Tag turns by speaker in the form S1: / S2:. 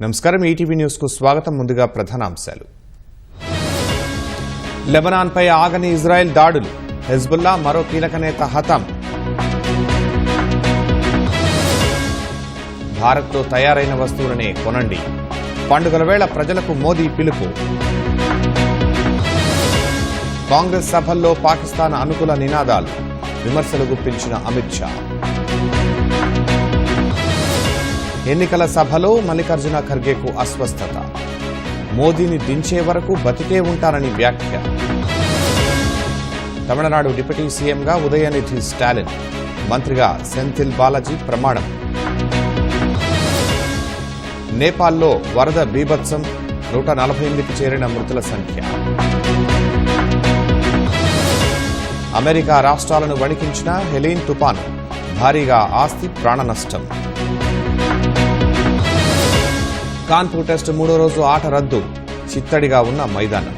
S1: నమస్కారం ETV news కు స్వాగతం. ముందుగా ప్రధానాంశాలు. లెబనాన్ పై ఆగని ఇజ్రాయెల్ దాడులు, హెజ్బుల్లా మరో కీలక నేత హతం. భారత్లో తయారైన వస్తువులనే కొనండి, పండుగల వేళ ప్రజలకు మోదీ పిలుపు. కాంగ్రెస్ సభల్లో పాకిస్తాన్ అనుకూల నినాదాలు, విమర్శలు గుప్పించిన అమిత్ షా. ఎన్నికల సభలో మల్లికార్జున ఖర్గేకు అస్వస్థత, మోదీని దించే వరకు బతికే ఉంటారని వ్యాఖ్య. తమిళనాడు డిప్యూటీ సీఎంగా ఉదయనిధి స్టాలిన్, మంత్రిగా సెంథిల్ బాలాజీ ప్రమాణం. నేపాల్లో వరద బీభత్సం, 148కి చేరిన మృతుల సంఖ్య. అమెరికా రాష్ట్రాలను వణికించిన హెలీన్ తుపాను, భారీగా ఆస్తి ప్రాణ నష్టం. కాన్పూర్ టెస్ట్ 3వ రోజు ఆట రద్దు, చిత్తడిగా ఉన్న మైదానం.